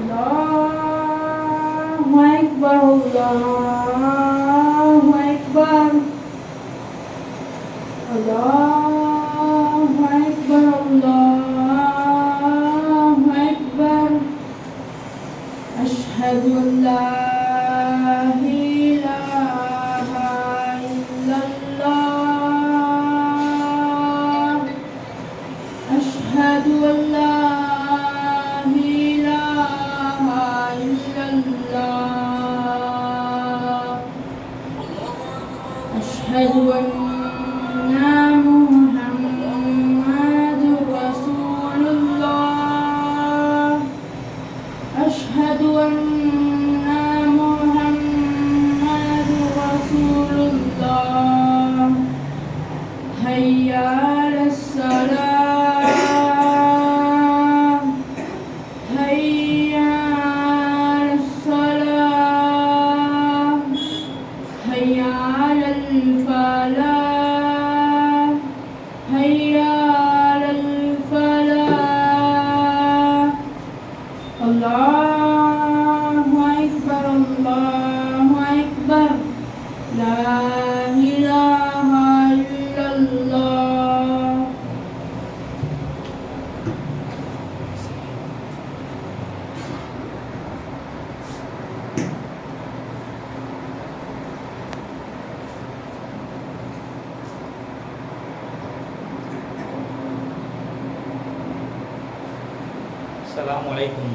Allahu Akbar, Allahu Akbar, Allahu Akbar, Allahu Akbar. Ashhadu an la ilaha illallah. Ashhadu an la أشهد أن محمد رسول الله. أشهد أن محمد رسول الله. حي على الصلاة، حي على الصلاة، حي على الفلاح، حي على الفلاح. الله أكبر، الله أكبر، لا إله إلا الله. Assalamualaikum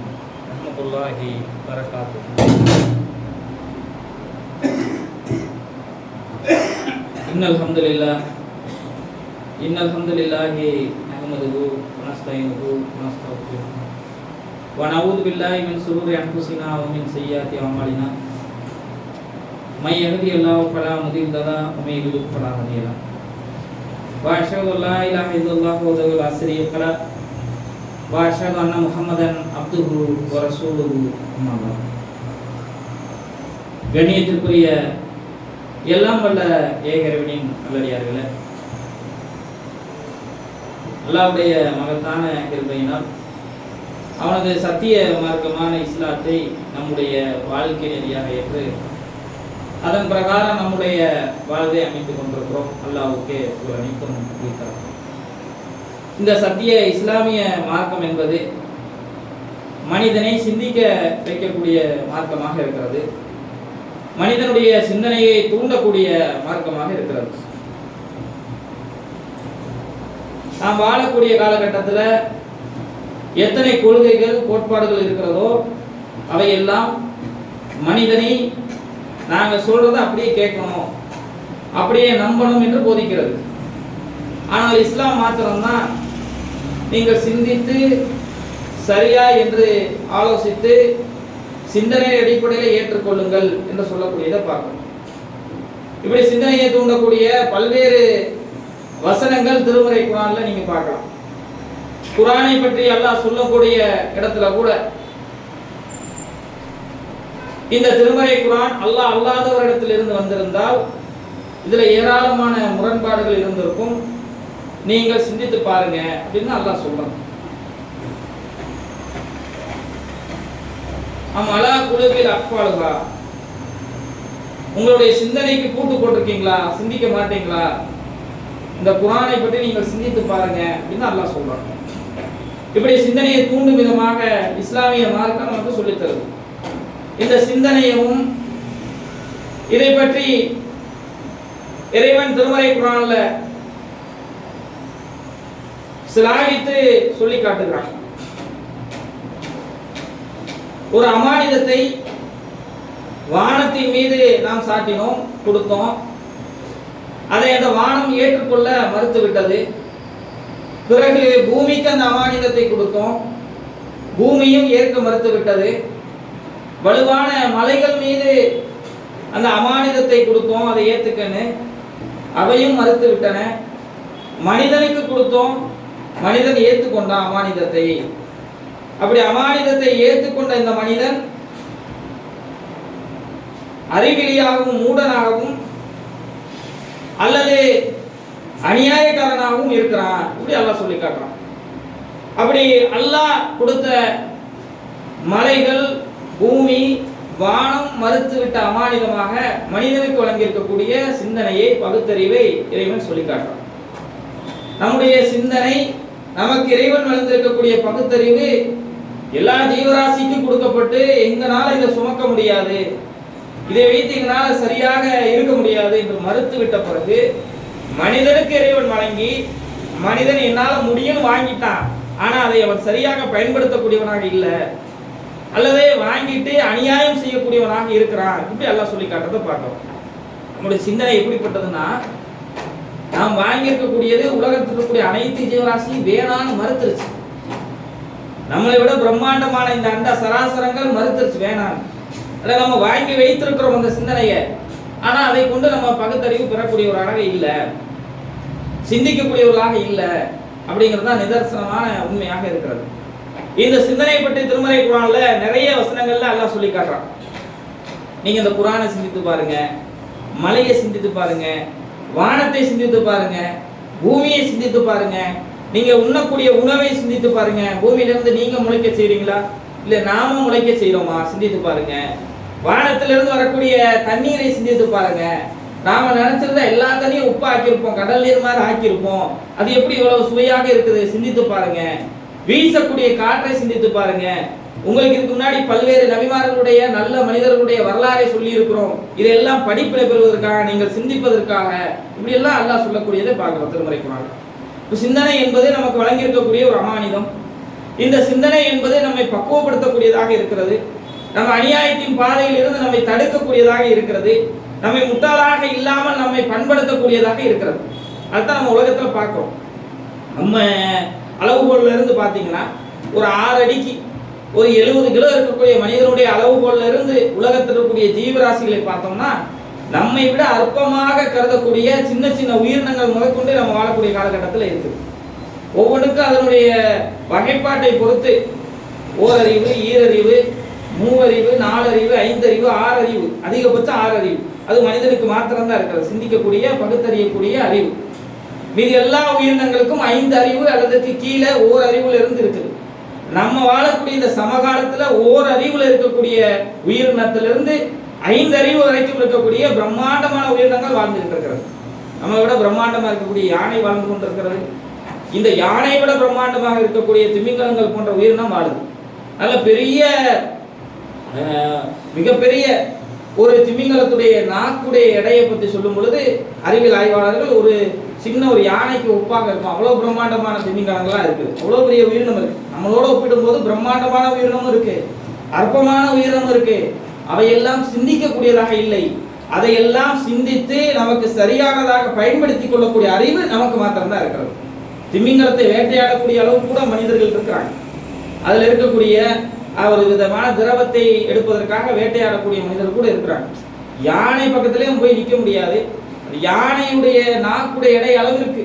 warahmatullahi wabarakatuh. Innal hamdalillah nahmaduhu wa nasta'inuhu wa nastaghfiruh wa na'udzu billahi min shururi anfusina wa min sayyiati a'malina. May yahdihillahu fala mudilla lahu wa may yudlil fala hadiya lahu. Wa asyhadu an la ilaha illallah wahdahu la syarika lahu wa asyhadu anna Muhammadan abduhu wa rasuluhu. அம்மா பாத். கண்ணியத்திற்குரிய எல்லாம் வல்ல ஏகரவனின் நல்லடியார்களே, அல்லாஹ்வுடைய மகத்தான கிருபையினால் அவனது சத்திய மார்க்கமான இஸ்லாத்தை நம்முடைய வாழ்க்கை நெறியாக ஏற்று அதன் பிரகாரம் நம்முடைய வாழ்வை அமைத்துக் கொண்டிருக்கிறோம். அல்லாஹ்வுக்கே ஒரு அனைத்தும் குறித்தார். இந்த சத்திய இஸ்லாமிய மார்க்கம் என்பது மனிதனை சிந்திக்க வைக்கக்கூடிய மார்க்கமாக இருக்கிறது. மனிதனுடைய சிந்தனையை தூண்டக்கூடிய மார்க்கமாக இருக்கிறது. நாம் வாழக்கூடிய காலகட்டத்தில் எத்தனை கொள்கைகள் கோட்பாடுகள் இருக்கிறதோ அவையெல்லாம் மனிதனை நாங்கள் சொல்றதை அப்படியே கேட்கணும், அப்படியே நம்பணும் என்று போதிக்கிறது. ஆனால் இஸ்லாம் மாத்திரம்தான் நீங்கள் சிந்தித்து சரியா என்று ஆலோசித்து சிந்தனை அடிப்படையில் ஏற்றுக்கொள்ளுங்கள் என்று சொல்லக்கூடியதை பார்க்கணும். இப்படி சிந்தனையை தூண்டக்கூடிய பல்வேறு வசனங்கள் திருமறை குர்ஆன்ல நீங்க பார்க்கலாம். குர்ஆனை பற்றி அல்லாஹ் சொல்லக்கூடிய இடத்துல கூட இந்த திருமறை குர்ஆன் அல்லாஹ் அல்லாதவரிடத்தில் இருந்து வந்திருந்தால் இதுல ஏராளமான முரண்பாடுகள் இருந்திருக்கும், நீங்கள் சிந்தித்து பாருங்க அப்படின்னு அல்லாஹ் சொல்றான். அலா குலுபில் அக்ஃபாலுஹா, உங்களுடைய சிந்தனைக்கு பூட்டு போட்டிருக்கீங்களா, சிந்திக்க மாட்டீங்களா, இந்த குர்ஆனை பற்றி நீங்கள் சிந்தித்து பாருங்க அப்படின்னு அல்லாஹ் சொல்றான். இப்படி சிந்தனையை தூண்டும் விதமாக இஸ்லாமிய மார்க்கம் நமக்கு சொல்லித் தருது. இந்த சிந்தனையும் இதை பற்றி இறைவன் திருமறை குர்ஆன்ல சிலாகித்து சொல்லி காட்டுகிறான். ஒரு அமானிதத்தை வானத்தின் மீது நாம் சாட்டினோம், கொடுத்தோம். அதை அந்த வானம் ஏற்றுக்கொள்ள மறுத்துவிட்டது. பிறகு பூமிக்கு அந்த அமானிதத்தை கொடுத்தோம், பூமியும் ஏற்க மறுத்துவிட்டது. வலுவான மலைகள் மீது அந்த அமானிதத்தை கொடுத்தோம், அதை ஏற்றுக்கன்னு, அவையும் மறுத்து விட்டன. மனிதனுக்கு கொடுத்தோம், மனிதன் ஏற்றுக்கொண்டான் அமானிதத்தை. அப்படி அமானிதத்தை ஏற்றுக்கொண்ட இந்த மனிதன் அறிவிலியாகவும் மூடனாகவும் அல்லது அநியாயக்காரனாகவும் இருக்கிறான். இப்படி அல்லாஹ் சொல்லி காட்டுறான். அப்படி அல்லாஹ் கொடுத்த மலைகள், பூமி, வானம் மறுத்துவிட்ட அமானிதமாக மனிதனுக்கு வழங்கியிருக்கக்கூடிய சிந்தனையை, பகுத்தறிவை இறைவன் சொல்லி காட்டுறான். நம்முடைய சிந்தனை, நமக்கு இறைவன் வளர்ந்திருக்கக்கூடிய பகுத்தறிவு எல்லா ஜீவராசிக்கும் கொடுக்கப்பட்டு எங்கனால இதை சுமக்க முடியாது, இதை வைத்து எங்களால சரியாக இருக்க முடியாது என்று மறுத்து விட்ட பிறகு மனிதனுக்கு இறைவன் வழங்கி, மனிதன் என்னால் முடியும் வாங்கிட்டான், ஆனா அதை அவன் சரியாக பயன்படுத்தக்கூடியவனாக இல்லை, அல்லது வாங்கிட்டு அநியாயம் செய்யக்கூடியவனாக இருக்கிறான், இப்படி எல்லாம் சொல்லி காட்டுறதை பார்க்கிறோம். நம்முடைய சிந்தனை எப்படிப்பட்டதுன்னா, நாம் வாங்கியிருக்கக்கூடியது உலகத்தில் இருக்கக்கூடிய அனைத்து ஜீவராசியும் வேணான்னு மறுத்துருச்சு. நம்மளை விட பிரம்மாண்டமான இந்த அண்ட சராசரங்கள் மறுத்துருச்சு வேணான்னு. அதை நம்ம வாங்கி வைத்திருக்கிறோம் அந்த சிந்தனையை, ஆனா அதை கொண்டு நம்ம பகுத்தறிவு பெறக்கூடியவராக இல்லை, சிந்திக்கக்கூடியவர்களாக இல்லை அப்படிங்கிறது தான் நிதர்சனமான உண்மையாக இருக்கிறது. இந்த சிந்தனை பற்றி திருமறை குர்ஆன்ல நிறைய வசனங்கள்ல அல்லாஹ் சொல்லி காட்டுறான். நீங்க இந்த குர்ஆனை சிந்தித்து பாருங்க, மலையை சிந்தித்து பாருங்க, வானத்தை சிந்தித்து பாருங்க, பூமியை சிந்தித்து பாருங்க, நீங்க உண்ணக்கூடிய உணவை சிந்தித்து பாருங்க. பூமியிலிருந்து நீங்க முளைக்க செய்றீங்களா, இல்ல நாம முளைக்க செய்யறோமா? சிந்தித்து பாருங்க. வானத்திலிருந்து வரக்கூடிய தண்ணீரை சிந்தித்து பாருங்க. நாம நினைச்சிருந்தா எல்லா தண்ணியும் உப்பு ஆக்கியிருப்போம், கடல் நீர் மாதிரி ஆக்கியிருப்போம், அது எப்படி இவ்வளவு சுவையாக இருக்குது சிந்தித்து பாருங்க. வீசக்கூடிய காற்றை சிந்தித்து பாருங்க. உங்களுக்கு இதுக்கு முன்னாடி பல்வேறு நபிமார்களுடைய நல்ல மனிதர்களுடைய வரலாறை சொல்லி இருக்கிறோம். இதெல்லாம் படிப்பினை பெறுவதற்காக, நீங்கள் சிந்திப்பதற்காக, இப்படி எல்லாம் அல்லாஹ் சொல்லக்கூடியதை பார்க்கிறோம் திருமறை குர்ஆன்ல. சிந்தனை என்பது நமக்கு வழங்கியிருக்கக்கூடிய ஒரு அமானிதம். இந்த சிந்தனை என்பது நம்மை பக்குவப்படுத்தக்கூடியதாக இருக்கிறது, நம்ம அநியாயத்தின் பாதையில் இருந்து நம்மை தடுக்கக்கூடியதாக இருக்கிறது, நம்மை முட்டாளாக இல்லாமல் நம்மை பண்படுத்தக்கூடியதாக இருக்கிறது. அதுதான் நம்ம உலகத்துல பார்க்கிறோம். நம்ம அளவுகோல்ல இருந்து பார்த்தீங்கன்னா ஒரு 6 அடிக்கு ஒரு 70 கிலோ இருக்கக்கூடிய மனிதனுடைய அளவுகோல்ல இருந்து உலகத்தில் இருக்கக்கூடிய ஜீவராசிகளை பார்த்தோம்னா நம்மை விட அற்பமாக கருதக்கூடிய சின்ன சின்ன உயிரினங்கள் முதற்கொண்டு நம்ம வாழக்கூடிய காலகட்டத்தில் இருக்குது. ஒவ்வொன்றுக்கும் அதனுடைய வகைப்பாட்டை பொறுத்து ஓரறிவு, ஈரறிவு, மூவறிவு, 4 அறிவு, 5 அறிவு, 6 அறிவு, அதிகபட்சம் 6 அறிவு, அது மனிதனுக்கு மாத்திரம்தான் இருக்கிறது, சிந்திக்கக்கூடிய பகுத்தறியக்கூடிய அறிவு. மீதி எல்லா உயிரினங்களுக்கும் 5 அறிவு அல்லதுக்கு கீழே ஓரறிவுல இருந்து இருக்குது. நம்ம வாழக்கூடிய இந்த சமகாலத்துல ஓரறிவுல இருக்கக்கூடிய உயிரினத்திலிருந்து 5 அறிவு வரைக்கும் இருக்கக்கூடிய பிரம்மாண்டமான உயிரினங்கள் வாழ்ந்துகிட்டு இருக்கிறது. நம்ம விட பிரம்மாண்டமா இருக்கக்கூடிய யானை வாழ்ந்து கொண்டிருக்கிறது. இந்த யானை விட பிரம்மாண்டமாக இருக்கக்கூடிய திமிங்கலங்கள் போன்ற உயிரினம் வாழுது. நல்ல பெரிய மிகப்பெரிய ஒரு திமிங்கலத்துடைய நாக்குடைய எடையை பற்றி சொல்லும் பொழுது அறிவியல் ஆய்வாளர்கள் ஒரு சின்ன ஒரு யானைக்கு ஒப்பாக இருக்கும், அவ்வளோ பிரம்மாண்டமான திமிங்கலங்கள்லாம் இருக்குது, அவ்வளோ பெரிய உயிரினம் இருக்கு. நம்மளோட ஒப்பிடும்போது பிரம்மாண்டமான உயிரினமும் இருக்கு, அற்பமான உயிரினமும் இருக்கு. அவையெல்லாம் சிந்திக்கக்கூடியதாக இல்லை, அதையெல்லாம் சிந்தித்து நமக்கு சரியானதாக பயன்படுத்தி கொள்ளக்கூடிய அறிவு நமக்கு மாத்திரம்தான் இருக்கிறது. திமிங்கலத்தை வேட்டையாடக்கூடிய அளவு கூட மனிதர்கள் இருக்கிறாங்க. அதில் இருக்கக்கூடிய ஒரு விதமான திரவத்தை எடுப்பதற்காக வேட்டையாடக்கூடிய மனிதர்கள் கூட இருக்கிறாங்க. யானை பக்கத்திலேயும் போய் நிற்க முடியாது. யானையுடைய நாக்குடைய எடை அளவு இருக்கு,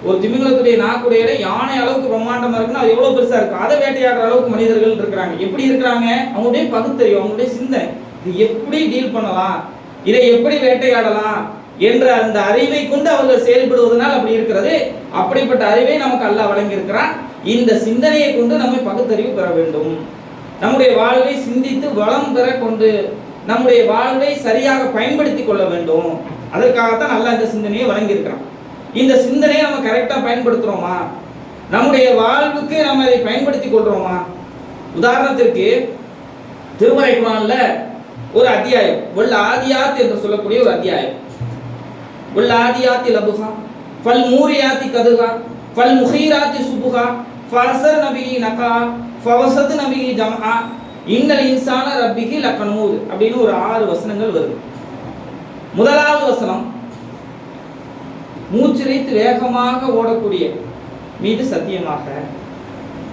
ஒரு திமிங்கலத்துடைய நாக்குடைய எடை யானை அளவுக்கு பிரம்மாண்டமா இருக்குன்னா அது எவ்வளவு பெருசா இருக்கும். அதை வேட்டையாடுற அளவுக்கு மனிதர்கள் இருக்கிறாங்க. எப்படி இருக்கிறாங்க? அவங்களுடைய பகுத்தறிவு, அவங்களுடைய சிந்தனை, இது எப்படி டீல் பண்ணலாம், இதை எப்படி வேட்டையாடலாம் என்ற அந்த அறிவை கொண்டு அவர்கள் செயல்படுவதனால் அப்படி இருக்கிறது. அப்படிப்பட்ட அறிவை நமக்கு அல்லாஹ் வழங்கி இருக்கிறான். இந்த சிந்தனையை கொண்டு நம்மை பகுத்தறிவு பெற வேண்டும். நம்முடைய வாழ்வை சிந்தித்து வளம் பெற கொண்டு நம்முடைய வாழ்வை சரியாக பயன்படுத்தி கொள்ள வேண்டும். அதற்காகத்தான் அல்லாஹ் இந்த சிந்தனையை வழங்கி இருக்கிறான். இந்த சிந்தனையை நம்ம கரெக்டா பயன்படுத்துறோமா? நம்முடைய வாழ்வுக்கு நம்ம அதை பயன்படுத்தி கொள்றோமா? உதாரணத்திற்கு திருமறை குர்ஆன்ல ஒரு அத்தியாயம் வல் ஆதியாத் என்று சொல்லக்கூடிய ஒரு அத்தியாயம். வல் ஆதியாத்தி லபுஹா ஃபல் மூரியாத்தி கதுஹா ஃபல் முஹீராத்தி சுபுஹா ஃபஅஸர் நபிஹி நகா ஃபவஸத் நபிஹி ஜம்ஆ இன்னல் இன்சான ரப்பிஹி லகனூத் அப்படின்னு ஒரு 6 வசனங்கள் வருது. முதலாவது வசனம் மூச்சிரைத்து வேகமாக ஓடக்கூடிய மீது சத்தியமாக,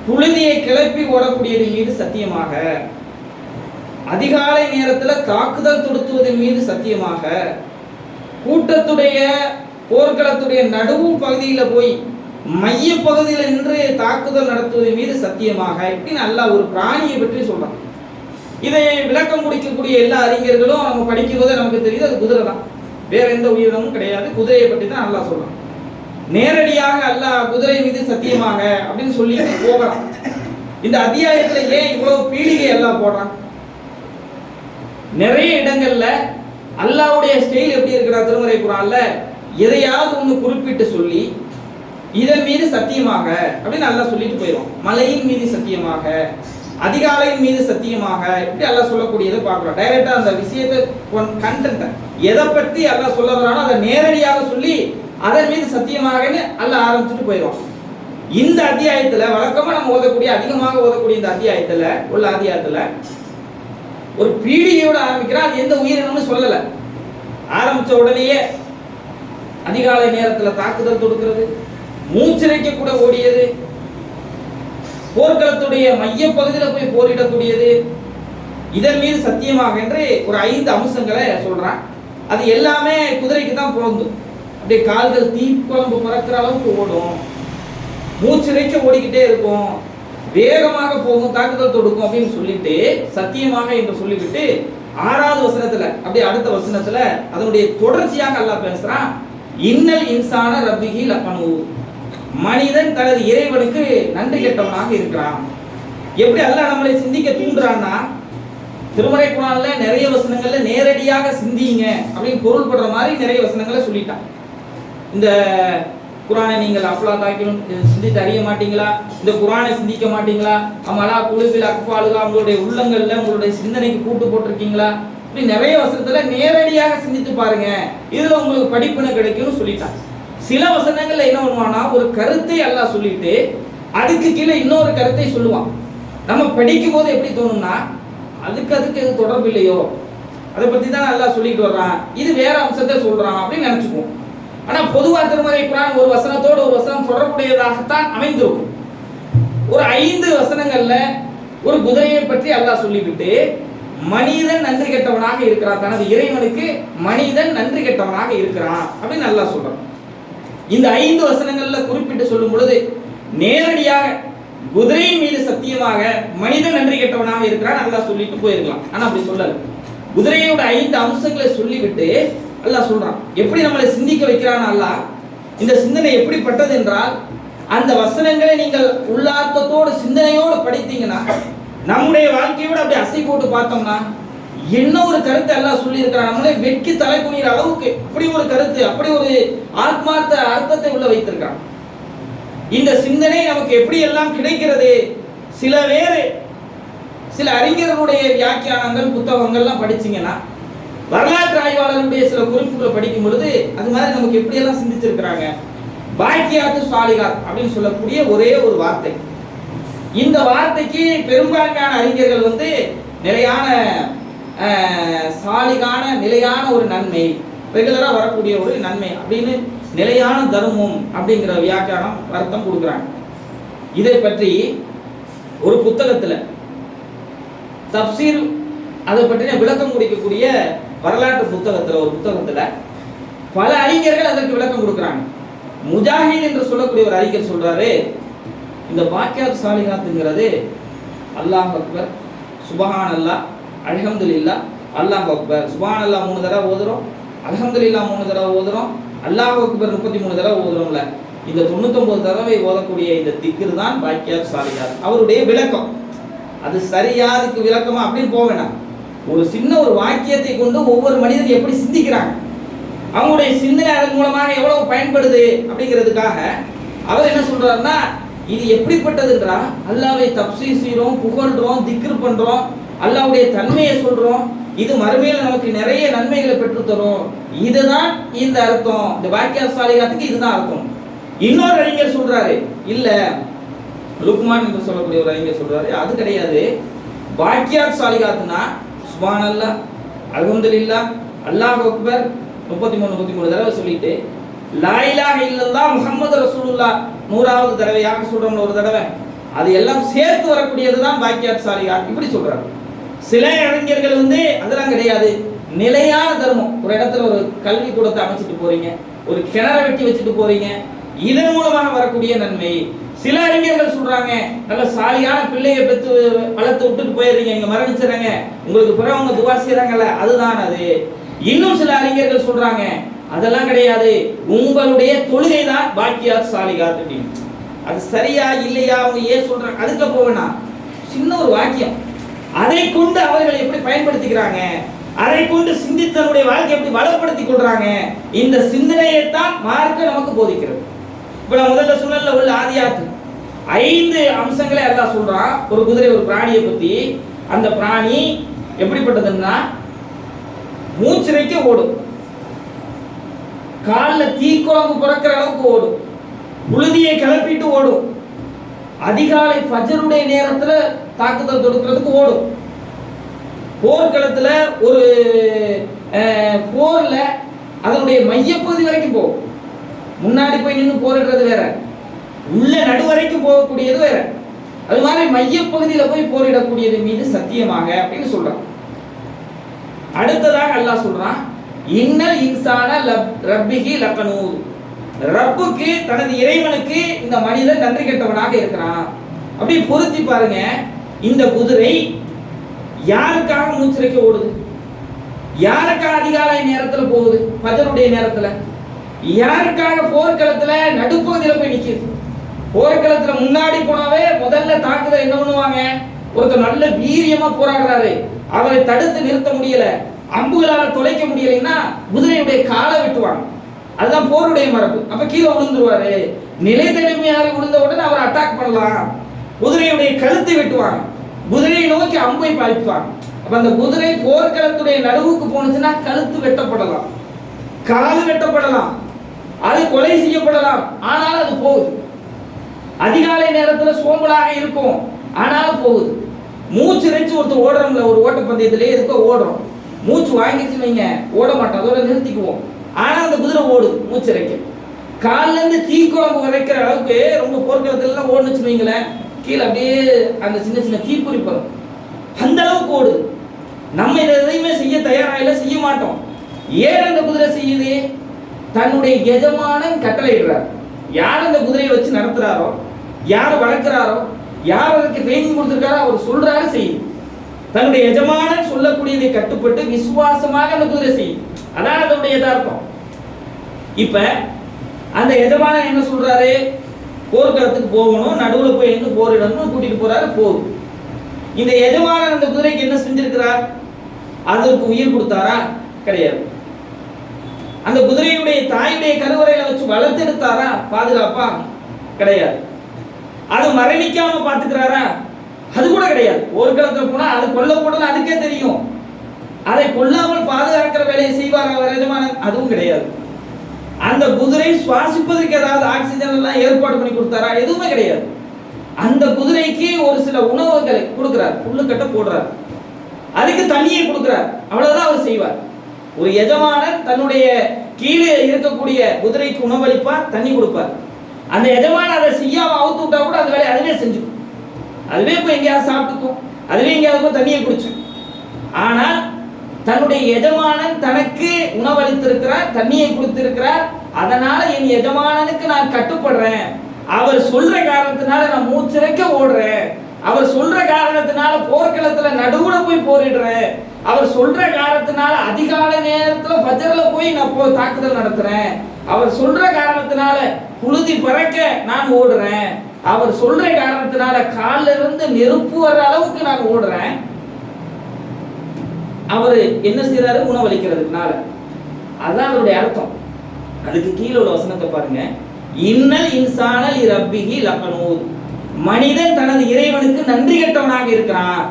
புழுதியை கிளப்பி ஓடக்கூடியதன் மீது சத்தியமாக, அதிகாலை நேரத்தில் தாக்குதல் தொடுத்துவதன் மீது சத்தியமாக, கூட்டத்துடைய போர்க்களத்துடைய நடுவும் பகுதியில் போய் மைய பகுதியில் நின்று தாக்குதல் நடத்துவதன் மீது சத்தியமாக, இப்படின்னு அல்லாஹ் ஒரு பிராணியை பற்றி சொல்றான். இதை விளக்கம் முடிக்கக்கூடிய எல்லா அறிஞர்களும் நம்ம படிக்கும்போது நமக்கு தெரியுது அது குதிரை தான், வேற எந்த உயிரினமும் கிடையாது. குதிரையை பற்றி தான் அல்லாஹ் சொல்றான். நேரடியாக அல்லாஹ் குதிரை மீது சத்தியமாக அப்படின்னு சொல்லிட்டு போகிறான். இந்த அத்தியாயத்துல ஏன் இவ்வளவு பீடிகை எல்லாம் போடுறான்? நிறைய இடங்கள்ல அல்லாஹ்வுடைய ஸ்டைல் எப்படி இருக்கிறா திருமறை குர்ஆன்ல எதையாவது ஒன்று குறிப்பிட்டு சொல்லி இதன் மீது சத்தியமாக அப்படின்னு அல்லாஹ் சொல்லிட்டு போயிடும். மலையின் மீது சத்தியமாக, அதிகாலையின் மீது சத்தியமாக, இப்படி அல்லாஹ் சொல்லக்கூடியதை பார்க்கிறோம். டைரக்டா அந்த விஷயத்தை கண்டென்ட் எதை பற்றி அல்லாஹ் சொல்ல வரானோ அதை நேரடியாக சொல்லி அதன் மீது சத்தியமாகன்னு அல்லாஹ் ஆரம்பிச்சுட்டு போயிடும். இந்த அத்தியாயத்துல வழக்கமா நம்ம ஓதக்கூடிய அதிகமாக ஓதக்கூடிய இந்த அத்தியாயத்துல உள்ள அத்தியாயத்துல ஒரு பீடிகையோட ஆரம்பிக்கிறா. அது எந்த உயிரினம்னு சொல்லல. ஆரம்பிச்ச உடனேயே அதிகாலை நேரத்துல தாக்குதல் தொடுக்கிறது, மூச்சிறைக்க கூட ஓடியது, போர்க்களத்துடைய மைய பகுதியில் போய் போரிடக்கூடியது, இதன் மீது சத்தியமாக என்று ஒரு 5 அம்சங்களை சொல்றான். அது எல்லாமே குதிரைக்கு தான் பொருந்தும். அப்படியே கால்கள் தீக்குழம்பு பறக்கிற அளவுக்கு ஓடும், மூச்சிறைக்க ஓடிக்கிட்டே இருக்கும், வேகமாக போகும், தாக்குதல் தொடுக்கும் அப்படின்னு சொல்லிட்டு சத்தியமாக என்று சொல்லிவிட்டு 6வது வசனத்துல அப்படியே அடுத்த வசனத்துல அதனுடைய தொடர்ச்சியாக அல்லாஹ் பேசுறான். இன்னல் இன்சான ரப்பிஹி லகனூ, மனிதன் தனது இறைவனுக்கு நன்றி கெட்டவனாக இருக்கிறான். எப்படி அல்லாஹ் நம்மளை சிந்திக்க தூண்டுறான்னா, திருமறை குர்ஆன்ல நிறைய வசனங்கள்ல நேரடியாக சிந்திங்க அப்படின்னு பொருள்படுற மாதிரி நிறைய வசனங்களை சொல்லிட்டான். இந்த குர்ஆனை நீங்கள் அஃப்லா தாக்கிலும் சிந்தித்து அறிய மாட்டீங்களா, இந்த குர்ஆனை சிந்திக்க மாட்டீங்களா, அமலா குழுவில் அக்ஃபாலுகா, உங்களுடைய உள்ளங்கள்ல உங்களுடைய சிந்தனைக்கு கூட்டு போட்டிருக்கீங்களா, இப்படி நிறைய வசனத்துல நேரடியாக சிந்தித்து பாருங்க, இதுல உங்களுக்கு படிப்பினை கிடைக்கும்னு சொல்லிட்டான். சில வசனங்கள்ல என்ன பண்ணுவான்னா ஒரு கருத்தை அல்லாஹ் சொல்லிட்டு அதுக்கு கீழே இன்னொரு கருத்தை சொல்லுவான். நம்ம படிக்கும் போது எப்படி தோணும்னா அதுக்கு இது தொடர்பு இல்லையோ, அதை பத்தி தான் அல்லாஹ் சொல்லிட்டு வர்றான், இது வேற அம்சத்தை சொல்றான் அப்படின்னு நினைச்சுக்குவோம். ஆனா பொதுவா திருமறை குர்ஆன் ஒரு வசனத்தோடு ஒரு வசனம் தொடர்புடையதாகத்தான் அமைந்திருக்கும். ஒரு 5 வசனங்கள்ல ஒரு குதிரையை பற்றி அல்லாஹ் சொல்லிவிட்டு மனிதன் நன்றி கெட்டவனாக இருக்கிறான், தனது இறைவனுக்கு மனிதன் நன்றி கெட்டவனாக இருக்கிறான் அப்படின்னு அல்லாஹ் சொல்றான். இந்த 5 வசனங்கள்ல குறிப்பிட்டு சொல்லும் பொழுது நேரடியாக குதிரையின் மீது சத்தியமாக மனிதன் நன்றி கெட்டவனாக இருக்கிறான் அல்லாஹ் சொல்லிட்டு போயிருக்கலாம். ஆனா அப்படி சொல்லல. குதிரையோட 5 அம்சங்களை சொல்லிவிட்டு அல்லாஹ் சொல்றான். எப்படி நம்மளை சிந்திக்க வைக்கிறான் அல்லாஹ், இந்த சிந்தனை எப்படிப்பட்டது என்றால், அந்த வசனங்களை நீங்கள் உள்ளார்த்தத்தோடு சிந்தனையோடு படித்தீங்கன்னா நம்முடைய வாழ்க்கையோட அப்படி அசை போட்டு பார்த்தோம்னா என்ன ஒரு கருத்து அல்லாஹ் சொல்லி இருக்கிறான், நம்மளே வெட்கி தலை குனிற அளவுக்கு அப்படி ஒரு கருத்து, அப்படி ஒரு ஆத்மார்த்த அர்த்தத்தை உள்ள வைத்திருக்கிறான். இந்த சிந்தனை நமக்கு எப்படி எல்லாம் கிடைக்கிறது? சில அறிஞர்களுடைய வியாக்கியானங்கள் புத்தகங்கள்லாம் படிச்சீங்கன்னா, வரலாற்று ஆய்வாளர்களுடைய சில குறிப்புகளை படிக்கும் பொழுது அது மாதிரி நமக்கு எப்படியெல்லாம் சிந்திச்சிருக்கிறாங்க. பாக்கியாத்து சாலிகாத் அப்படின்னு சொல்லக்கூடிய ஒரே ஒரு வார்த்தை, இந்த வார்த்தைக்கு பெரும்பான்மையான அறிஞர்கள் நிலையான சாலிகான நிலையான ஒரு நன்மை, ரெகுலரா வரக்கூடிய ஒரு நன்மை அப்படின்னு நிலையான தர்மம் அப்படிங்கிற வியாக்கியானம் அர்த்தம் கொடுக்குறாங்க. இதை பற்றி ஒரு புத்தகத்துல தப்சீர் அதை பற்றின விளக்கம் கொடுக்கக்கூடிய வரலாற்று புத்தகத்துல ஒரு புத்தகத்துல பல அறிஞர்கள் அதற்கு விளக்கம் கொடுக்குறாங்க. முஜாஹித் என்று சொல்லக்கூடிய ஒரு அறிஞர் சொல்றாரு, இந்த பாக்கியாத் சாலிகாத்துங்கிறது அல்லாஹ் அக்பர், சுபஹான் அல்லாஹ், அல்ஹம்துலில்லாஹ், அல்லாஹ் அக்பர். சுபஹான் அல்லாஹ் 3 தடவை ஓதுறோம், அல்ஹம்துலில்லாஹ் 3 தடவை ஓதுறோம், அல்லாஹ் அக்பர் 33 தடவை ஓதுறோம்ல, இந்த 99 தடவை ஓதக்கூடிய இந்த திக்ர் தான் பாக்கியாத் சாலிகாத். அவருடைய விளக்கம் அது சரியா, அதுக்கு விளக்கமா அப்படின்னு போக வேண்டாம். ஒரு சின்ன ஒரு வாக்கியத்தை கொண்டு ஒவ்வொரு மனிதன் எப்படி சிந்திக்கிறாங்க, அவங்களுடைய சிந்தனை அதன் மூலமாக எவ்வளவு பயன்படுது அப்படிங்கிறதுக்காக அவர் என்ன சொல்றாருன்னா, இது எப்படிப்பட்டதுன்றா அல்லாஹ்வை தப்சீர் செய்றோம், புகழ்றோம், திக்ர் பண்றோம், அல்லாஹ்வுடைய தன்மையை சொல்றோம், இது மறுமையில நமக்கு நிறைய நன்மைகளை பெற்று தரும், இதுதான் இந்த அர்த்தம், இந்த பாக்கியாத் சாலிகாத்துக்கு இதுதான் அர்த்தம். இன்னொரு அறிஞர் சொல்றாரு, இல்ல லுக்மான் என்று சொல்லக்கூடிய ஒரு அறிஞர் சொல்றாரு, அது கிடையாது, பாக்கியாத் சாலிகாத்துனா சுப்ஹானல்லாஹ், அல்ஹம்துலில்லாஹ், அல்லாஹ் அக்பர் 33 தடவை சொல்லிட்டு லா இலாஹ இல்லல்லாஹ் முஹம்மது ரசூலுல்லாஹ் 100வது தடவையாக சொல்றோம்ல ஒரு தடவை, அது எல்லாம் சேர்த்து வரக்கூடியதுதான் பாக்கியாத் சாலிகாத் இப்படி சொல்றாரு. சில அறிஞர்கள் அதெல்லாம் கிடையாது, நிலையான தர்மம், ஒரு இடத்துல ஒரு கல்வி கூடத்தை அமைச்சிட்டு போறீங்க, ஒரு கிணறை வெட்டி வச்சுட்டு போறீங்க, இதன் மூலமாக வரக்கூடிய நன்மை. சில அறிஞர்கள் சொல்றாங்க, நல்ல சாலியான பிள்ளையை பெற்று வளர்த்து விட்டுட்டு போயிடுறீங்க, இங்க மரணிச்சுறாங்க, உங்களுக்கு பிறகு அவங்க துவா செய்றாங்கல்ல, அதுதான் அது. இன்னும் சில அறிஞர்கள் சொல்றாங்க, அதெல்லாம் கிடையாது, உங்களுடைய தொழுகை தான் பாக்கியாத் சாலிகாத் அப்படின்னு. அது சரியா இல்லையா அவங்க ஏன் சொல்றாங்க அதுக்கு போவேனா, சின்ன ஒரு வாக்கியம். அதை கொண்டு அவர்கள் எப்படி பயன்படுத்திக்கிறாங்க, அதை கொண்டு சிந்தித்தனுடைய வாழ்க்கை எப்படி வளப்படுத்திக் கொள்றாங்க, இந்த சிந்தனையைத்தான் மார்க்க நமக்கு போதிக்கிறது. இப்ப நான் முதல்ல சுனல்ல உள்ள ஆதியாத்து 5 அம்சங்களை அல்லாஹ் சொல்றான். ஒரு குதிரை, ஒரு பிராணியை பத்தி. அந்த பிராணி எப்படிப்பட்டதுன்னா மூச்சிறைக்க ஓடும், காலில் தீக்குழம்பு பிறக்கிற அளவுக்கு ஓடும், புழுதியை கிளப்பிட்டு ஓடும், அதிகாலை ஃபஜ்ருடைய நேரத்தில் தாக்குதல் தொடுக்கிறதுக்கு ஓடும், போர்க்களத்தில் ஒரு போர்ல அதனுடைய மையப்பகுதி வரைக்கும் போகும். முன்னாடி போய் நின்று போரிடுறது வேற, உள்ள நடு வரைக்கும் போகக்கூடியது வேற. அது மாதிரி மையப்பகுதியில் போய் போரிடக்கூடியது மீது சத்தியமாக அப்படின்னு சொல்றான். அடுத்ததாக அல்லாஹ் சொல்றான், இன்னல் இன்சான ரப்பிஹி லகனூத். ரப்புக்கு, தனது இறைவனுக்கு இந்த மனிதன் நன்றி கெட்டவனாக இருக்கிறான். அப்படி பொருத்தி பாருங்க. இந்த குதிரை யாருக்காக மூச்சிறைக்க ஓடுது, யாருக்காக அதிகாலை நேரத்தில் போகுது, ஃபஜ்ருடைய நேரத்தில், யாருக்காக போர்க்களத்துல நடுப்பகுதியில் போய் நிக்குது. போர்க்களத்துல முன்னாடி போனாவே முதல்ல தாக்குதல் என்ன பண்ணுவாங்க, ஒருத்தர் நல்ல வீரியமா போராடுறாரு, அவரை தடுத்து நிறுத்த முடியல, அம்புகளால தொலைக்க முடியலைன்னா குதிரையுடைய காலை வெட்டுவாங்க. அதுதான் போருடைய மரபு. அப்ப கீழே விழுந்துருவாரு. நிலை தடுமையாக விழுந்த உடனே அவர் அட்டாக் பண்ணலாம். குதிரையுடைய கழுத்தை வெட்டுவாங்க, குதிரையை நோக்கி அம்பை பாய்ப்பாங்க. அப்ப அந்த குதிரை போர்க்களத்துடைய நடுவுக்கு போனுச்சுன்னா கழுத்து வெட்டப்படலாம், காது வெட்டப்படலாம், அது கொலை செய்யப்படலாம். ஆனாலும் அது போகுது. அதிகாலை நேரத்தில் சோம்பலாக இருக்கும், ஆனாலும் போகுது. மூச்சு இறைச்சி ஒருத்தர் ஓடுறோம்ல, ஒரு ஓட்டப்பந்தயத்திலே எதுக்கோ ஓடுறோம், மூச்சு வாங்கிச்சுன்னு வைங்க, ஓட மாட்டோம், அதோட நிறுத்திக்குவோம். ஆனால் அந்த குதிரை ஓடுது மூச்சு இறைக்க. காலிலேருந்து தீக்குழம்பு வரைக்கிற அளவுக்கு ரொம்ப போர்க்களத்துலாம் ஓடுனுச்சுன்னு வைங்களேன், கீழே அப்படியே அந்த சின்ன சின்ன தீப்பொறி படும், அந்த அளவுக்கு ஓடுது. நம்ம இதை எதையுமே செய்ய தயாராக இல்லை, செய்ய மாட்டோம். ஏன் அந்த குதிரை செய்யுது? தன்னுடைய எஜமானன் கட்டளையிடுறார். யார் அந்த குதிரையை வச்சு நடத்துறாரோ, யார் வளர்க்கிறாரோ, யார் அதற்கு ட்ரைனிங் கொடுத்துருக்காரோ அவர் சொல்றாரு செய்யுது. தன்னுடைய எஜமானன் சொல்லக்கூடியதை கட்டுப்பட்டு விசுவாசமாக அந்த குதிரை செய்யுது. அதான் அதனுடைய யதார்த்தம். இப்ப அந்த எஜமானன் என்ன சொல்றாரு, போர்க்களத்துக்கு போகணும், நடுவில் போய் என்ன போரிடணும் கூட்டிட்டு போறாரு, போகுது. இந்த எஜமானன் அந்த குதிரைக்கு என்ன செஞ்சிருக்கிறார்? அதற்கு உயிர் கொடுத்தாரா? கிடையாது. அந்த குதிரையுடைய தாயுடைய கருவறையில வச்சு வளர்த்தெடுத்தாரா பாதுகாப்பா? கிடையாது. அது மரணிக்காம பாத்துக்கிறாரா? அது கூட கிடையாது. போர்க்களத்துல போனா அது கொல்லப்படும் அதுக்கே தெரியும், அதை கொல்லாமல் பாதுகாக்கிற வேலையை செய்வாரா எஜமானன்? அதுவும் கிடையாது. அந்த குதிரை சுவாசிப்பதற்கு ஏதாவது ஆக்சிஜன் எல்லாம் ஏற்பாடு பண்ணி கொடுத்தாரா? எதுவுமே கிடையாது. அந்த குதிரைக்கு ஒரு சில உணவுகளை கொடுக்கிறார், புல்லுக்கட்டை போடுறார், அதுக்கு தண்ணியை கொடுக்கிறார், அவ்வளவுதான் அவர் செய்வார். ஒரு எஜமானன் தன்னுடைய கீழே இருக்கக்கூடிய குதிரைக்கு உணவளிப்பார், தண்ணி கொடுப்பார். அந்த எஜமானன் அதை செய்யாம அவுத்து விட்டா கூட அது வேலையை அதுவே செஞ்சுக்கும், அதுவே போய் எங்கேயாவது சாப்பிட்டுக்கும், அதுவே எங்கேயாவது போய் தண்ணியை குடிச்சு. ஆனால் தன்னுடைய எஜமானன் தனக்கு உணவளித்திருக்கிறார், தண்ணியை கொடுத்திருக்கிறார், அதனால என் எஜமானனுக்கு நான் கட்டுப்படுறேன், அவர் சொல்ற காரணத்தினால நான் மூச்சிறைக்க ஓடுறேன், அவர் சொல்ற காரணத்தினால போர்க்களத்துல நடுவுல போய் போரிடுறேன், அவர் சொல்ற காரணத்தினால அதிகாலை நேரத்துல ஃபஜ்ர்ல போய் நான் தாக்குதல் நடத்துறேன், அவர் சொல்ற காரணத்தினால புழுதி பறக்க நான் ஓடுறேன், அவர் சொல்ற காரணத்தினால காலில் இருந்து நெருப்பு வர அளவுக்கு நான் ஓடுறேன். அவர் என்ன செய்யறாரு? உணவளிக்கிறதுனால. அதான் அவருடைய அர்த்தம். அதுக்கு கீழே உள்ள வசனத்தை பாருங்க. இன்னல் இன்சானல் ரப்பிஹி லகனூத். மனிதன் தனது இறைவனுக்கு நன்றி கெட்டவனாக இருக்கிறான்.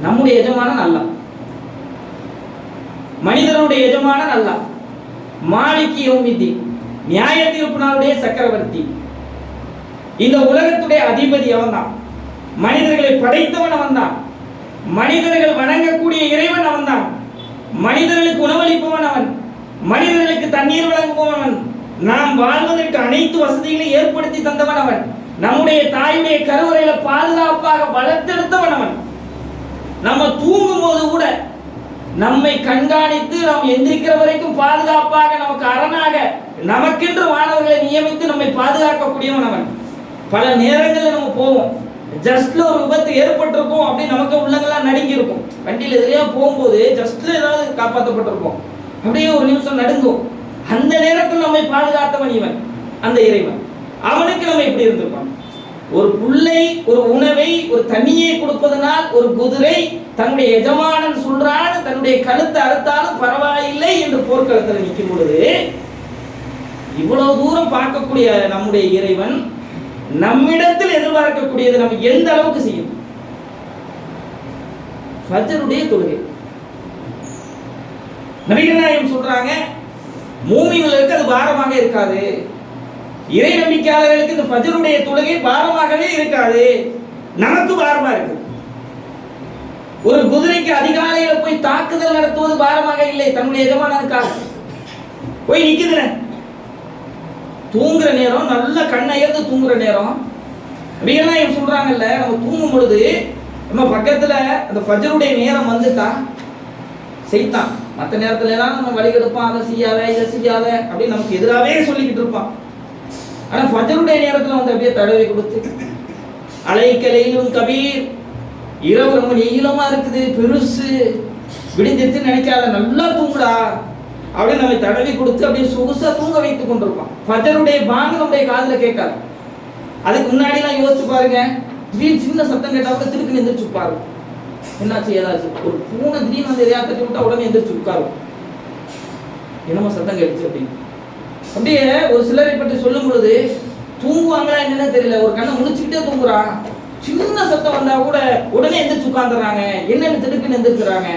நம்முடைய எஜமானன் அல்லாஹ், மனிதனுடைய எஜமானன் அல்லாஹ். மாலிகி யௌமித்தீன், நியாய தீர்ப்பு நாளுடைய சக்கரவர்த்தி. இந்த உலகத்துடைய அதிபதி அவன்தான். மனிதர்களை படைத்தவன் அவன்தான். மனிதர்கள் வணங்கக்கூடிய இறைவன் அவன்தான். மனிதர்களுக்கு உணவளிப்பவன் அவன், மனிதர்களுக்கு தண்ணீர் வழங்குபவன் அவன், நாம் வாழ்வதற்கு அனைத்து வசதிகளையும் ஏற்படுத்தி தந்தவன் அவன், நம்முடைய தாயுடைய கருவறையில பாதுகாப்பாக வளர்த்தெடுத்தவன் அவன். நம்ம தூங்கும் போது கூட நம்மை கண்காணித்து நாம் எந்திரிக்கிற வரைக்கும் பாதுகாப்பாக நமக்கு அரணாக நமக்கென்று மாணவர்களை நியமித்து நம்மை பாதுகாக்கக்கூடியவன் அவன். பல நேரங்களில் நம்ம போவோம், ஜஸ்ட்ல ஒரு விபத்து ஏற்பட்டிருக்கும் அப்படின்னு நமக்கு உள்ளங்கெல்லாம் நடுங்கி இருக்கும். வண்டியில் எதிரையா போகும்போது ஜஸ்ட்ல ஏதாவது காப்பாற்றப்பட்டிருக்கும், அப்படியே ஒரு நிமிஷம் நடுங்கும். அந்த நேரத்தில் நம்மை பாதுகாத்தவன் இவன், அந்த இறைவன். அவனுக்கு நம்ம எப்படி இருந்திருப்பான்? ஒரு புல்லை, ஒரு உணவை, ஒரு தண்ணியை கொடுப்பதனால் ஒரு குதிரை தன்னுடைய எஜமானன் சொல்றான் தன்னுடைய கழுத்தை அறுத்தாலும் பரவாயில்லை என்று போர்க்களத்தில் நிற்கும் பொழுது, இவ்வளவு தூரம் பார்க்கக்கூடிய நம்முடைய இறைவன் நம்மிடத்தில் எதிர்பார்க்கக்கூடியது நம்ம எந்த அளவுக்கு செய்யும்? ஃபஜ்ருடைய தொழுகை. நபிகள் நாயகம் சொல்றாங்க, மூமின்களுக்கு அது பாரமாக இருக்காது, இறை நம்பிக்கையாளர்களுக்கு இந்த ஃபஜ்ருடைய தொழுகை பாரமாகவே இருக்காது, நமக்கு பாரமா இருக்கு. ஒரு குதிரைக்கு அதிகாலையில போய் தாக்குதல் நடத்துவது பாரமாக இல்லை, தன்னுடைய எஜமானனுக்காக போய் நிக்குதுன. தூங்குற நேரம், நல்ல கண்ணயர்ந்து தூங்குற நேரம். நபிகள் நாயகம் சொல்றாங்கல்ல, நம்ம தூங்கும் பொழுது நம்ம பக்கத்துல அந்த ஃபஜ்ருடைய நேரம் வந்துட்டா செய்தான். மற்ற நேரத்துல எல்லாம் நம்ம வழி கெடுப்பான், அதை செய்யாத இதை செய்யாத அப்படின்னு நமக்கு எதிராகவே சொல்லிக்கிட்டு இருப்பான். ஆனா ஃபஜ்ருடைய நேரத்துல வந்து அப்படியே தடவை கொடுத்து, அலைக்கலையிலும் கபீர், இரவு ரொம்ப நீளமா இருக்குது, பெருசு, விடிஞ்சிருச்சுன்னு நினைக்காத, நல்லா தூங்குடா அப்படின்னு நம்ம தடவி கொடுத்து அப்படியே சொகுசா தூங்க வைத்துக் கொண்டிருப்பான். ஃபஜ்ருடைய பாங்கு நம்முடைய காதுல கேட்காது. அதுக்கு முன்னாடி எல்லாம் யோசிச்சு பாருங்க, திடீர்னு சின்ன சத்தம் கேட்டா கூட திருப்பி எந்திரிச்சு உட்காரு. என்னாச்சு ஏதாச்சும் ஒரு பூனை திடீர்னு வந்து எதையா தட்டி விட்டா உடனே எந்திரிச்சு உட்காரும், என்னமோ சத்தம் கேட்டுச்சு அப்படின்னு. அப்படியே ஒரு சிலரை பற்றி சொல்லும் பொழுது தூங்குவாங்களா என்னன்னு தெரியல, ஒரு கண்ணை முடிச்சுக்கிட்டே தூங்குறான், சின்ன சத்தம் வந்தா கூட உடனே எந்திரிச்சு உட்காந்துறாங்க, என்னன்னு திடுக்குன்னு எந்திரிச்சுறாங்க.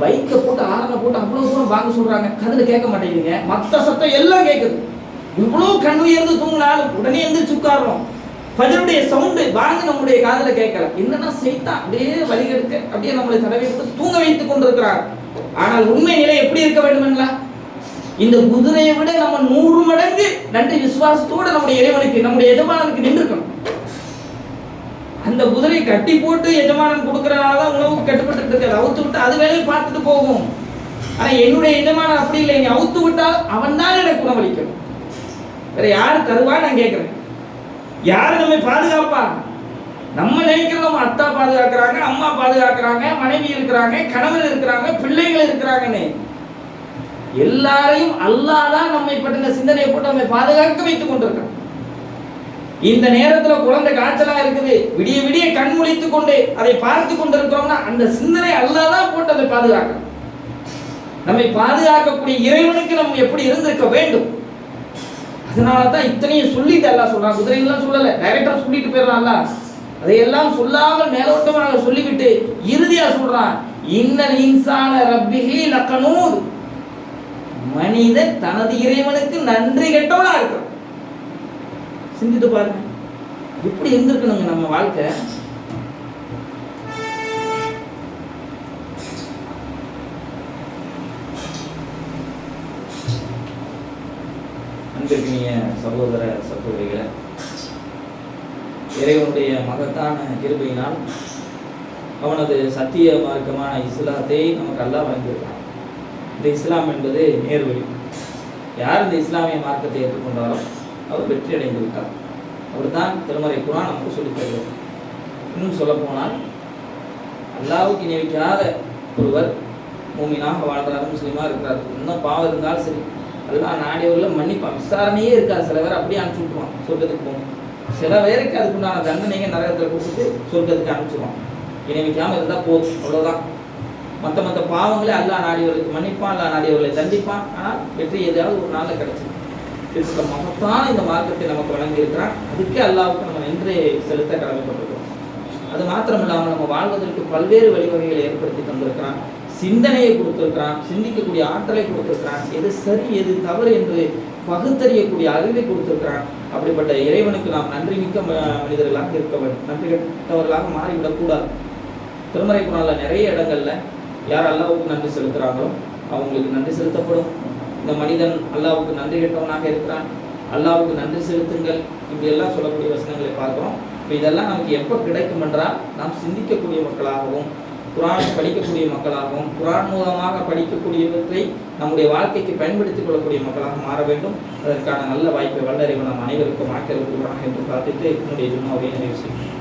பைக்கை போட்டு ஆரனை போட்டு அவ்வளவு தூரம் வாங்க சொல்றாங்க, கதில் கேட்க மாட்டேங்குதுங்க, மற்ற சத்தம் எல்லாம் கேட்குது. இவ்வளவு கண் உயர்ந்து தூங்கினாலும் உடனே எந்திரிச்சு உட்காரணும். ஃபஜ்ருடைய சவுண்டு வாங்க நம்முடைய காதுல கேட்கல. என்னன்னா சைத்தான் அப்படியே வழிகெடுக்க அப்படியே நம்மளை தடவை கொடுத்து தூங்க வைத்துக் கொண்டிருக்கிறார். ஆனால் உண்மை நிலை எப்படி இருக்க வேண்டுமென்றா, இந்த குதிரையை விட நம்ம 100 மடங்கு நன்றி விசுவாசத்தோடு நம்முடைய இறைவனுக்கு, நம்முடைய எஜமானனுக்கு நின்றுக்கணும். அந்த குதிரையை கட்டி போட்டு எஜமானன் கொடுக்கறனாலதான் உணவு கட்டுப்பட்டு இருக்காது. அவுத்து விட்டு அது வேலையை பார்த்துட்டு போகும். ஆனா என்னுடைய எஜமானன் அப்படி இல்லை, நீ அவுத்து விட்டால் அவன் தான் எனக்கு உணவளிக்கணும். வேற யாரு தருவா நான் கேட்கிறேன், யாரு நம்மை பாதுகாப்பா? நம்ம நினைக்கிறோம் நம்ம அத்தா பாதுகாக்கிறாங்க, அம்மா பாதுகாக்கிறாங்க, மனைவி இருக்கிறாங்க, கணவர் இருக்கிறாங்க, பிள்ளைகள் இருக்கிறாங்கன்னு. எல்லாரையும் அல்லாஹ் தான் நம்மை பற்றின சிந்தனையை போட்டு நம்மை பாதுகாக்க வைத்துக் கொண்டிருக்கிறோம். இந்த நேரத்துல குழந்தை காய்ச்சலா இருக்குது, விடிய விடிய கண் முழித்துக் கொண்டு அதை பார்த்து கொண்டிருக்கிறோம்னா அந்த சிந்தனை அல்லாஹ் தான் போட்டு அதை பாதுகாக்கணும். நம்மை பாதுகாக்கக்கூடிய இறைவனுக்கு நம்ம எப்படி இருந்திருக்க வேண்டும். அதனாலதான் இத்தனையும் சொல்லிட்டு அல்லாஹ் சொல்றான். குதிரைகள்லாம் சொல்லல, டைரக்டா சொல்லிட்டு போயிடலாம் அல்லாஹ். அதையெல்லாம் சொல்லாமல் மேலோட்டமாக சொல்லிவிட்டு இறுதியா சொல்றான், இன்னல் இன்சான ரப்பிஹி லகனூத், மனிதன் தனது இறைவனுக்கு நன்றி கெட்டவனா இருக்கிறான். சிந்தித்து பாருங்க, எப்படி இருந்திருக்கணுங்க நம்ம வாழ்க்கை. அன்பிற்கினிய சகோதர சகோதரிகளை, இறைவனுடைய மகத்தான கிருபையினால் அவனது சத்திய மார்க்கமான இஸ்லாத்தை நமக்கு அல்லாஹ் வழங்கியிருக்கான். இந்த இஸ்லாம் என்பது நேர்வழி. யார் இந்த இஸ்லாமிய மார்க்கத்தை ஏற்றுக்கொண்டாரோ அவர் வெற்றி அடைந்து விட்டார். அவர் தான் திருமறை குர்ஆன் நமக்கு சொல்லித் தருவார். இன்னும் சொல்ல போனால், அல்லாஹ்வுக்கு இணை வைக்காத ஒருவர் மூமினாக வாழ்றாரு, முஸ்லீமா இருக்கிறார், இன்னும் பாவம் இருந்தாலும் சரி, அல்லாஹ் நாடியவர்கள் மன்னிப்பான். விசாரணையே இருக்காது. சில பேர் அப்படியே அனுப்பிச்சு விட்டுருவான், சொர்க்கத்துக்கு போகும். சில பேருக்கு அதுக்குண்டான தண்டனைங்க நரகத்தில் கொடுத்துட்டு சொர்க்கத்துக்கு அனுப்பிச்சிடுவான். இணை வைக்காமல் இருந்தால் போதும், அவ்வளோதான். மற்ற பாவங்களே அல்லாஹ் நாடியவர்களுக்கு மன்னிப்பான், அல்லாஹ் நாடியவர்களை தண்டிப்பான். ஆனால் வெற்றி எதாவது ஒரு நாளில் கிடைச்சிடும். இந்த மகத்தான இந்த மார்க்கத்தை நமக்கு வழங்கி இருக்கிறான். அதுக்கே அல்லாஹ்வுக்கு நம்ம நன்றி செலுத்த கடமைப்பட்டிருக்கிறோம். அது மாத்திரம் இல்லாமல் நம்ம வாழ்வதற்கு பல்வேறு வழிவகைகளை ஏற்படுத்தி தந்திருக்கிறான். சிந்தனையை கொடுத்திருக்கிறான், சிந்திக்கக்கூடிய ஆற்றலை கொடுத்திருக்கிறான், எது சரி எது தவறு என்று பகுத்தறியக்கூடிய அறிவை கொடுத்திருக்கிறான். அப்படிப்பட்ட இறைவனுக்கு நாம் நன்றி மிக்க மனிதர்களாக இருக்க வேண்டும், நன்றி கெட்டவர்களாக மாறிவிடக்கூடாது. திருமறை குர்ஆன்ல நிறைய இடங்கள்ல யார் அல்லாஹ்வுக்கு நன்றி செலுத்துகிறாங்களோ அவங்களுக்கு நன்றி செலுத்தப்படும். இந்த மனிதன் அல்லாஹ்வுக்கு நன்றி கெட்டவனாக இருக்கிறான், அல்லாஹ்வுக்கு நன்றி செலுத்துங்கள், இப்படி எல்லாம் சொல்லக்கூடிய வசனங்களை பார்க்கிறோம். இப்போ இதெல்லாம் நமக்கு எப்போ கிடைக்கும் என்றால், நாம் சிந்திக்கக்கூடிய மக்களாகவும், குர்ஆன் படிக்கக்கூடிய மக்களாகவும், குர்ஆன் மூலமாக படிக்கக்கூடியவற்றை நம்முடைய வாழ்க்கைக்கு பயன்படுத்திக் கொள்ளக்கூடிய மக்களாக மாற வேண்டும். அதற்கான நல்ல வாய்ப்பை வல்லறிவு நம் அனைவருக்கும் ஆக்கிரமிப்பாக என்று பார்த்துட்டு என்னுடைய ஜும்மாவை நிறைவு செய்யும்.